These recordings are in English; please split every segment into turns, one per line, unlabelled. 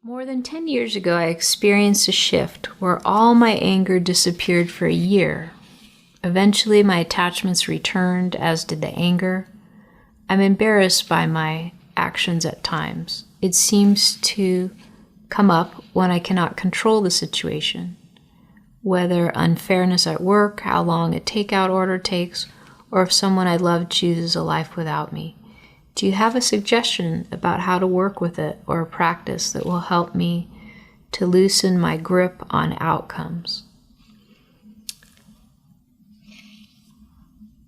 More than 10 years ago, I experienced a shift where all my anger disappeared for a year. Eventually, my attachments returned, as did the anger. I'm embarrassed by my actions at times. It seems to come up when I cannot control the situation, whether unfairness at work, how long a takeout order takes, or if someone I love chooses a life without me. Do you have a suggestion about how to work with it or a practice that will help me to loosen my grip on outcomes?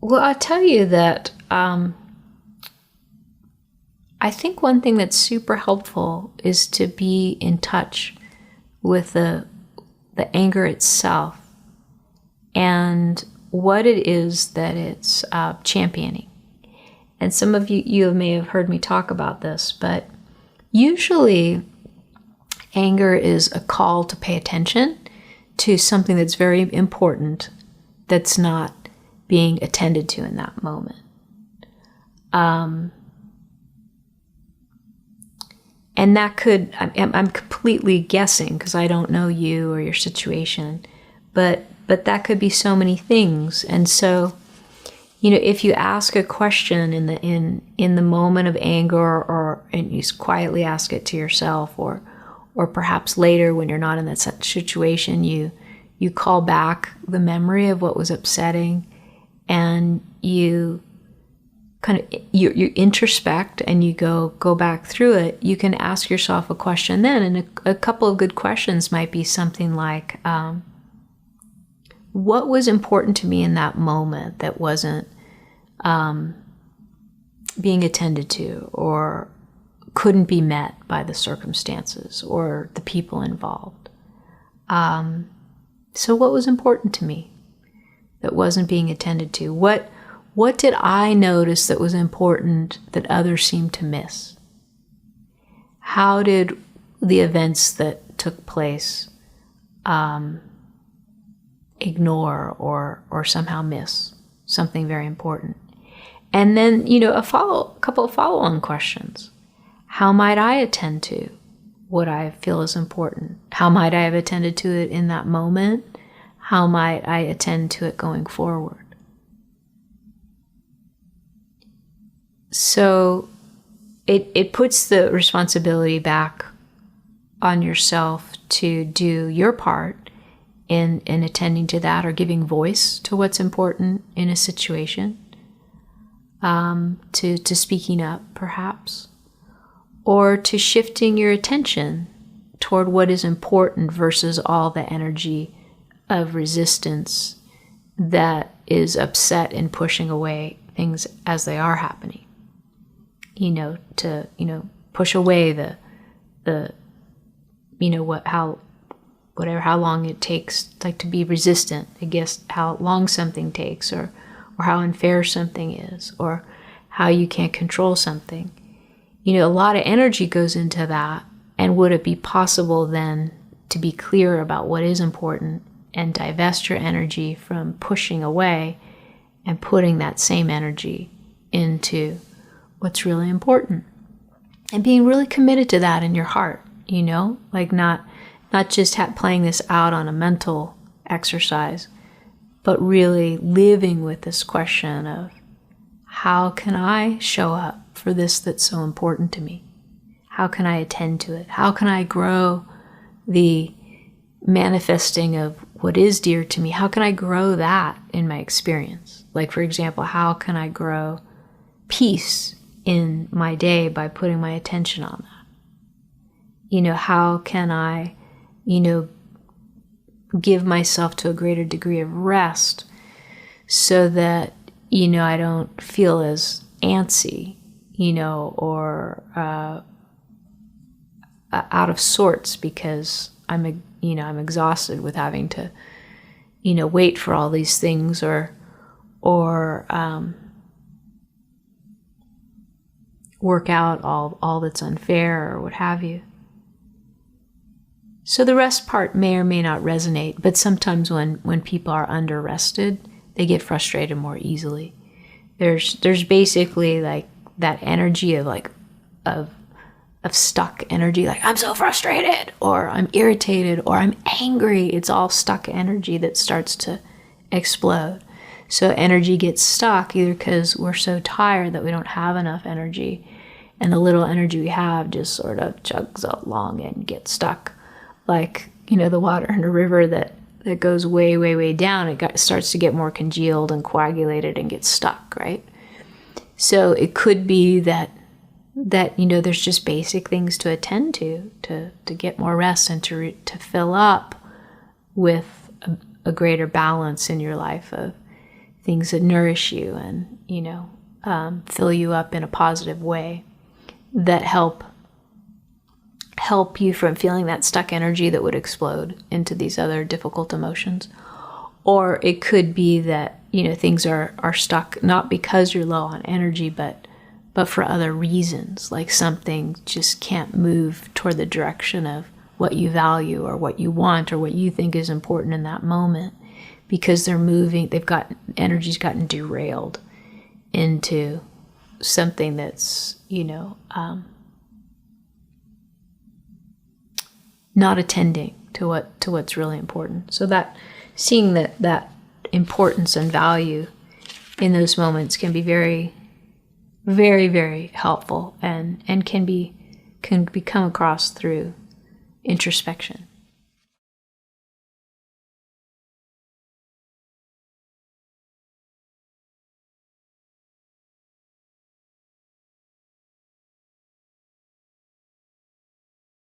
Well, I'll tell you that I think one thing that's super helpful is to be in touch with the anger itself and what it is that it's championing. And some of you may have heard me talk about this, but usually anger is a call to pay attention to something that's very important that's not being attended to in that moment. And that could, I'm completely guessing because I don't know you or your situation, but that could be so many things. And so, if you ask a question in the moment of anger, and you quietly ask it to yourself, or perhaps later when you're not in that situation, you call back the memory of what was upsetting, and you introspect and you go back through it. You can ask yourself a question then, and a couple of good questions might be something like, what was important to me in that moment that wasn't being attended to or couldn't be met by the circumstances or the people involved? So what was important to me that wasn't being attended to? What did I notice that was important that others seemed to miss? How did the events that took place ignore or somehow miss something very important? And then, a couple of follow-on questions. How might I attend to what I feel is important? How might I have attended to it in that moment? How might I attend to it going forward? So it puts the responsibility back on yourself to do your part in attending to that or giving voice to what's important in a situation. To speaking up, perhaps, or to shifting your attention toward what is important versus all the energy of resistance that is upset and pushing away things as they are happening. To push away how long it takes, like, to be resistant against how long something takes, or how unfair something is, or how you can't control something. A lot of energy goes into that. And would it be possible then to be clear about what is important and divest your energy from pushing away and putting that same energy into what's really important? And being really committed to that in your heart, like not just playing this out on a mental exercise, but really living with this question of, how can I show up for this that's so important to me? How can I attend to it? How can I grow the manifesting of what is dear to me? How can I grow that in my experience? Like, for example, how can I grow peace in my day by putting my attention on that? How can I, give myself to a greater degree of rest so that, I don't feel as antsy, or out of sorts because I'm exhausted with having to, wait for all these things or work out all that's unfair or what have you. So the rest part may or may not resonate, but sometimes when people are under-rested, they get frustrated more easily. There's basically like that energy of stuck energy, like I'm so frustrated, or I'm irritated, or I'm angry. It's all stuck energy that starts to explode. So energy gets stuck either because we're so tired that we don't have enough energy, and the little energy we have just sort of chugs along and gets stuck. Like, the water in a river that goes way, way, way down, it starts to get more congealed and coagulated and gets stuck, right? So it could be that there's just basic things to attend to get more rest and to fill up with a greater balance in your life of things that nourish you and, fill you up in a positive way that help you from feeling that stuck energy that would explode into these other difficult emotions. Or it could be that, things are stuck not because you're low on energy, but for other reasons, like something just can't move toward the direction of what you value or what you want or what you think is important in that moment, because energy's gotten derailed into something that's, not attending to what's really important. So that seeing that importance and value in those moments can be very, very, very helpful and can come across through introspection.